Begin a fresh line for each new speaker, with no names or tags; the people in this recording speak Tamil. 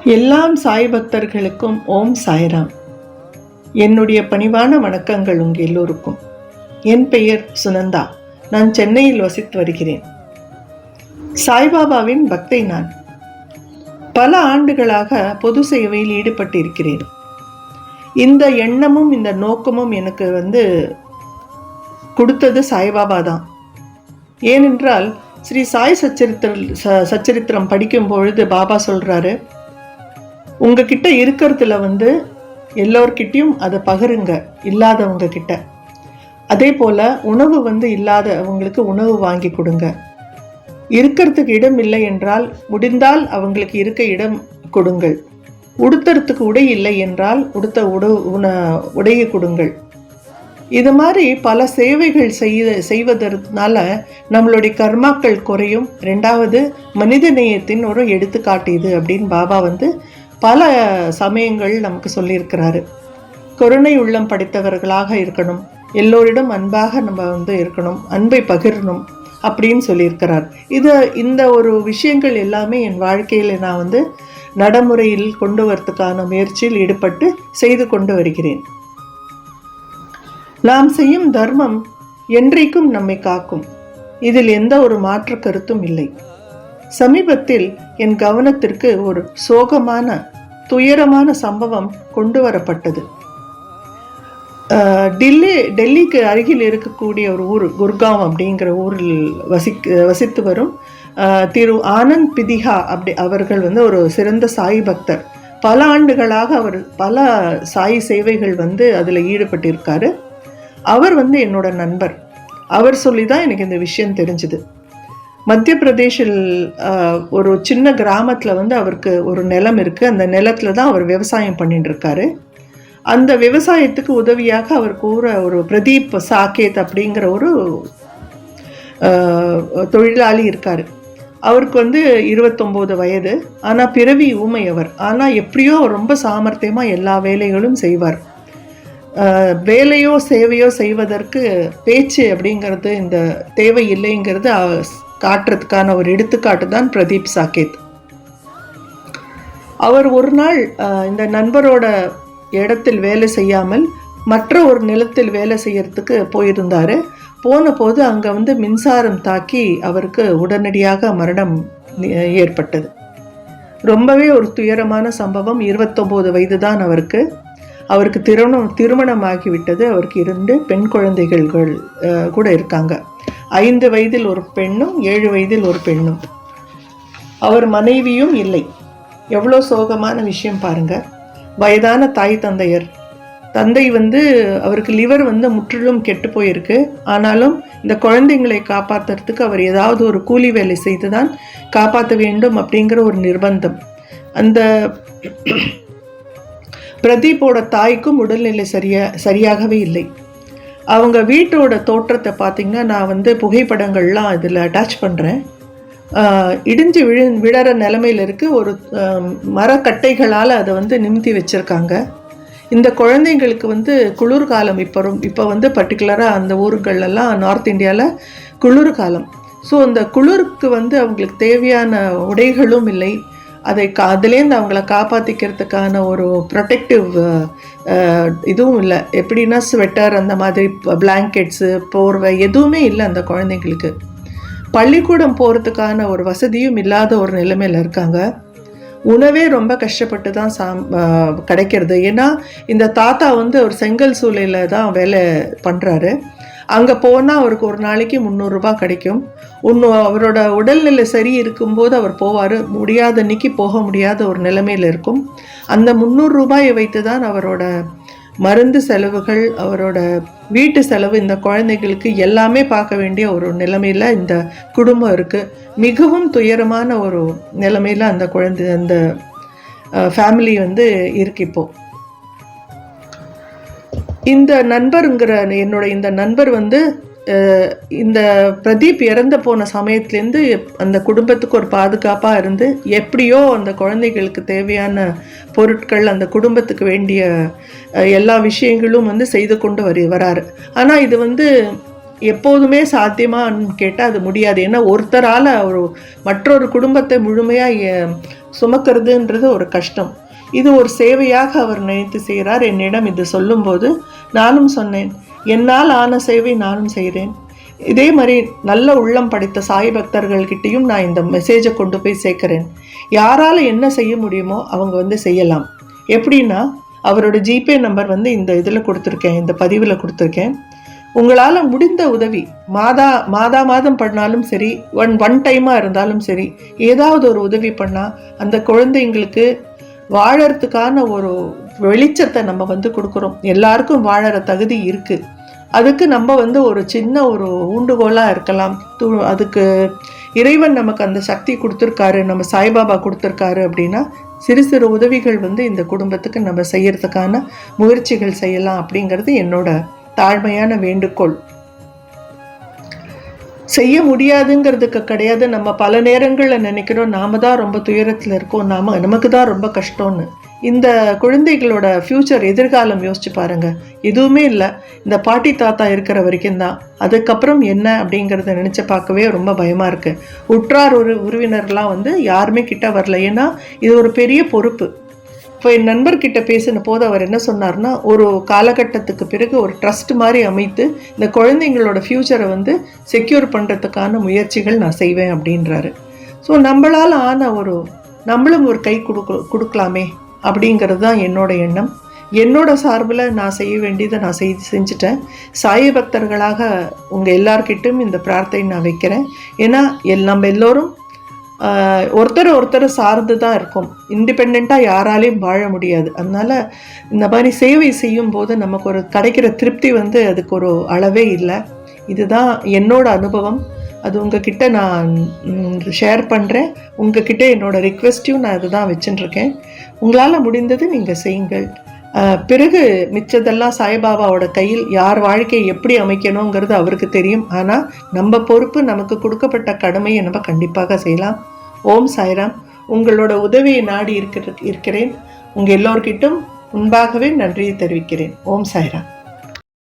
எல்லாம் சாய் பக்தர்களுக்கும் ஓம் சாய்ராம். என்னுடைய பணிவான வணக்கங்கள் உங்கள் எல்லோருக்கும். என் பெயர் சுனந்தா. நான் சென்னையில் வசித்து வருகிறேன். சாய்பாபாவின் பக்தை நான். பல ஆண்டுகளாக பொது சேவையில் ஈடுபட்டிருக்கிறேன். இந்த எண்ணமும் இந்த நோக்கமும் எனக்கு கொடுத்தது சாய்பாபா தான். ஏனென்றால் ஸ்ரீ சாய் சச்சரித்திரம் படிக்கும் பொழுது பாபா சொல்கிறாரு, உங்ககிட்ட இருக்கிறதுல எல்லோர்கிட்டையும் அதை பகிருங்க, இல்லாதவங்க கிட்ட. அதே போல் உணவு இல்லாதவங்களுக்கு உணவு வாங்கி கொடுங்க. இருக்கிறதுக்கு இடம் இல்லை என்றால் முடிந்தால் அவங்களுக்கு இருக்க இடம் கொடுங்கள். உடுத்துறதுக்கு உடை இல்லை என்றால் உடையை கொடுங்கள். இது மாதிரி பல சேவைகள் செய்வதனால நம்மளுடைய கர்மாக்கள் குறையும். ரெண்டாவது, மனித நேயத்தின் ஒரு எடுத்துக்காட்டு இது அப்படின்னு பாபா பல சமயங்கள் நமக்கு சொல்லியிருக்கிறாரு. கருணை உள்ளம் படைத்தவர்களாக இருக்கணும், எல்லோரிடம் அன்பாக நம்ம இருக்கணும், அன்பை பகிரணும் அப்படின்னு சொல்லியிருக்கிறார். இந்த ஒரு விஷயங்கள் எல்லாமே என் வாழ்க்கையில் நான் நடைமுறையில் கொண்டு வரத்துக்கான முயற்சியில் ஈடுபட்டு செய்து கொண்டு வருகிறேன். நாம் செய்யும் தர்மம் என்றைக்கும் நம்மை காக்கும். இதில் எந்த ஒரு மாற்று கருத்தும் இல்லை. சமீபத்தில் என் கவனத்திற்கு ஒரு சோகமான துயரமான சம்பவம் கொண்டு வரப்பட்டது. டெல்லிக்கு அருகில் இருக்கக்கூடிய ஒரு ஊர் குர்காம் அப்படிங்கிற ஊரில் வசித்து வரும் திரு ஆனந்த் பிதிகா அவர்கள் ஒரு சிறந்த சாய் பக்தர். பல ஆண்டுகளாக அவர் பல சாய் சேவைகள் அதில் ஈடுபட்டிருக்காரு. அவர் என்னோட நண்பர். அவர் சொல்லி தான் எனக்கு இந்த விஷயம் தெரிஞ்சுது. மத்திய பிரதேஷில் ஒரு சின்ன கிராமத்தில் அவருக்கு ஒரு நிலம் இருக்குது. அந்த நிலத்தில் தான் அவர் விவசாயம் பண்ணிட்டு இருக்காரு. அந்த விவசாயத்துக்கு உதவியாக அவர் ஒரு பிரதீப் சாக்கேத் அப்படிங்கிற ஒரு தொழிலாளி இருக்கார். அவருக்கு 29 வயது. ஆனால் பிறவி ஊமை அவர். ஆனால் எப்படியோ ரொம்ப சாமர்த்தியமாக எல்லா வேலைகளும் செய்வார். வேலையோ சேவையோ செய்வதற்கு பேச்சு அப்படிங்கிறது இந்த தேவை இல்லைங்கிறது காட்டுறதுக்கான ஒரு எடுத்துக்காட்டு தான் பிரதீப் சாக்கேத். அவர் ஒரு நாள் இந்த நண்பரோட இடத்தில் வேலை செய்யாமல் மற்ற ஒரு நிலத்தில் வேலை செய்யறதுக்கு போயிருந்தார். போன போது அங்கே மின்சாரம் தாக்கி அவருக்கு உடனடியாக மரணம் ஏற்பட்டது. ரொம்பவே ஒரு துயரமான சம்பவம். 29 வயது தான் அவருக்கு. திருமணம் ஆகிவிட்டது. அவருக்கு 2 பெண் குழந்தைகள் கூட இருக்காங்க. 5 வயதில் ஒரு பெண்ணும் 7 வயதில் ஒரு பெண்ணும். அவர் மனைவியும் இல்லை. எவ்வளோ சோகமான விஷயம் பாருங்க. வயதான தாய் தந்தையர். தந்தை அவருக்கு லிவர் முற்றிலும் கெட்டு போயிருக்கு. ஆனாலும் இந்த குழந்தைங்களை காப்பாற்றுறதுக்கு அவர் ஏதாவது ஒரு கூலி வேலை செய்து தான் காப்பாற்ற வேண்டும் அப்படிங்கிற ஒரு நிர்பந்தம். அந்த பிரதீப்போட தாய்க்கும் உடல்நிலை சரியாகவே இல்லை. அவங்க வீட்டோட தோற்றத்தை பார்த்திங்கன்னா நான் புகைப்படங்கள்லாம் இதில் அட்டாச் பண்ணுறேன். இடிஞ்சு விழற நிலைமையில் இருக்குது. ஒரு மரக்கட்டைகளால் அதை நிமித்தி வச்சுருக்காங்க. இந்த குழந்தைங்களுக்கு குளிர்காலம் இப்போ பர்டிகுலராக அந்த ஊர்களெல்லாம் நார்த் இந்தியாவில் குளிர்காலம். ஸோ அந்த குளிருக்கு அவங்களுக்கு தேவையான உடைகளும் இல்லை. அதுலேருந்து அவங்கள காப்பாற்றிக்கிறதுக்கான ஒரு ப்ரொடெக்டிவ் இதுவும் இல்லை. எப்படின்னா ஸ்வெட்டர், அந்த மாதிரி பிளாங்கெட்ஸு, போர்வை எதுவுமே இல்லை அந்த குழந்தைங்களுக்கு. பள்ளிக்கூடம் போகிறதுக்கான ஒரு வசதியும் இல்லாத ஒரு நிலைமையில் இருக்காங்க. உணவே ரொம்ப கஷ்டப்பட்டு தான் கிடைக்கிறது. ஏன்னா இந்த தாத்தா ஒரு செங்கல் சூளையில் தான் வேலை பண்ணுறாரு. அங்கே போனால் அவருக்கு ஒரு நாளைக்கு 300 ரூபாய் கிடைக்கும். அவரோட உடல்நிலை சரி இருக்கும்போது அவர் போவார். முடியாத அன்னைக்கு போக முடியாத ஒரு நிலைமையில் இருக்கும். அந்த 300 ரூபாயை வைத்து தான் அவரோட மருந்து செலவுகள், அவரோட வீட்டு செலவு, இந்த குழந்தைகளுக்கு எல்லாமே பார்க்க வேண்டிய ஒரு நிலைமையில் இந்த குடும்பம் இருக்குது. மிகவும் துயரமான ஒரு நிலைமையில் அந்த ஃபேமிலி இருக்கு. இப்போது இந்த நண்பருங்கிற இந்த நண்பர் இந்த பிரதீப் இறந்து போன சமயத்துலேருந்து அந்த குடும்பத்துக்கு ஒரு பாதுகாப்பாக இருந்து எப்படியோ அந்த குழந்தைகளுக்கு தேவையான பொருட்கள், அந்த குடும்பத்துக்கு வேண்டிய எல்லா விஷயங்களும் செய்து கொண்டு வராரு. ஆனால் இது எப்போதுமே சாத்தியமான்னு கேட்டால் அது முடியாது. ஏன்னா ஒருத்தரால் ஒரு மற்றொரு குடும்பத்தை முழுமையாக சுமக்கிறதுன்றது ஒரு கஷ்டம். இது ஒரு சேவையாக அவர் நினைத்து செய்கிறார். என்னிடம் இது சொல்லும்போது நானும் சொன்னேன், என்னால் ஆன சேவை நானும் செய்கிறேன். இதே மாதிரி நல்ல உள்ளம் படைத்த சாய் பக்தர்கள்கிட்டையும் நான் இந்த மெசேஜை கொண்டு போய் சேர்க்குறேன். யாரால் என்ன செய்ய முடியுமோ அவங்க செய்யலாம். எப்படின்னா, அவரோட ஜிபே நம்பர் இந்த இதில் கொடுத்துருக்கேன், இந்த பதிவில் கொடுத்துருக்கேன். உங்களால் முடிந்த உதவி மாதம் பண்ணாலும் சரி, ஒன் டைமாக இருந்தாலும் சரி, ஏதாவது ஒரு உதவி பண்ணால் அந்த குழந்தைங்களுக்கு வாழறதுக்கான ஒரு வெளிச்சத்தை நம்ம கொடுக்குறோம். எல்லாருக்கும் வாழற தகுதி இருக்குது. அதுக்கு நம்ம ஒரு சின்ன ஒரு ஊண்டுகோலாக இருக்கலாம். அதுக்கு இறைவன் நமக்கு அந்த சக்தி கொடுத்துருக்காரு, நம்ம சாய்பாபா கொடுத்துருக்காரு அப்படின்னா சிறு சிறு உதவிகள் இந்த குடும்பத்துக்கு நம்ம செய்யறதுக்கான முயற்சிகள் செய்யலாம் அப்படிங்கிறது என்னோட தாழ்மையான வேண்டுகோள். செய்ய முடியாதுங்கிறதுக்கு கிடையாது. நம்ம பல நேரங்களில் நினைக்கிறோம் நாம தான் ரொம்ப துயரத்தில் இருக்கோம், நமக்கு தான் ரொம்ப கஷ்டம்னு. இந்த குழந்தைகளோட ஃப்யூச்சர், எதிர்காலம் யோசிச்சு பாருங்கள். எதுவுமே இல்லை, இந்த பாட்டி தாத்தா இருக்கிற வரைக்கும் தான். அதுக்கப்புறம் என்ன அப்படிங்கிறத நினச்சி பார்க்கவே ரொம்ப பயமாக இருக்குது. உற்றார் உறவினர்லாம் யாருமே கிட்ட வரல. ஏன்னா இது ஒரு பெரிய பொறுப்பு. இப்போ என் நண்பர்கிட்ட பேசின போது அவர் என்ன சொன்னார்னா, ஒரு காலகட்டத்துக்கு பிறகு ஒரு ட்ரஸ்ட் மாதிரி அமைத்து இந்த குழந்தைங்களோட ஃப்யூச்சரை செக்யூர் பண்ணுறதுக்கான முயற்சிகள் நான் செய்வேன் அப்படின்றாரு. ஸோ நம்மளால் நம்மளும் ஒரு கை கொடுக்கலாமே அப்படிங்கிறது தான் என்னோட எண்ணம். என்னோட சார்பில் நான் செய்ய வேண்டியதை நான் செஞ்சுட்டேன். சாய் பக்தர்களாக உங்கள் எல்லார்கிட்டும் இந்த பிரார்த்தனை நான் வைக்கிறேன். ஏன்னா நம்ம எல்லோரும் ஒருத்தர் சார்ந்து தான் இருக்கும். இண்டிபெண்ட்டாக யாராலையும் வாழ முடியாது. அதனால் இந்த மாதிரி சேவை செய்யும் போது நமக்கு ஒரு கிடைக்கிற திருப்தி அதுக்கு ஒரு அளவே இல்லை. இதுதான் என்னோட அனுபவம். அது உங்ககிட்ட நான் ஷேர் பண்ணுறேன். உங்ககிட்ட என்னோடய ரிக்வெஸ்ட்டையும் நான் இதுதான் வச்சுட்டுருக்கேன். உங்களால் முடிந்தது நீங்கள் செய்யுங்கள். பிறகு மிச்சதெல்லாம் சாய்பாபாவோட கையில். யார் வாழ்க்கையை எப்படி அமைக்கணுங்கிறது அவருக்கு தெரியும். ஆனால் நம்ம பொறுப்பு, நமக்கு கொடுக்கப்பட்ட கடமையை நம்ம கண்டிப்பாக செய்யலாம். ஓம் சாய்ராம். உங்களோட உதவியை நாடி இருக்கிறேன். உங்கள் எல்லோர்கிட்டும் முன்பாகவே நன்றியை தெரிவிக்கிறேன். ஓம் சாய்ராம்.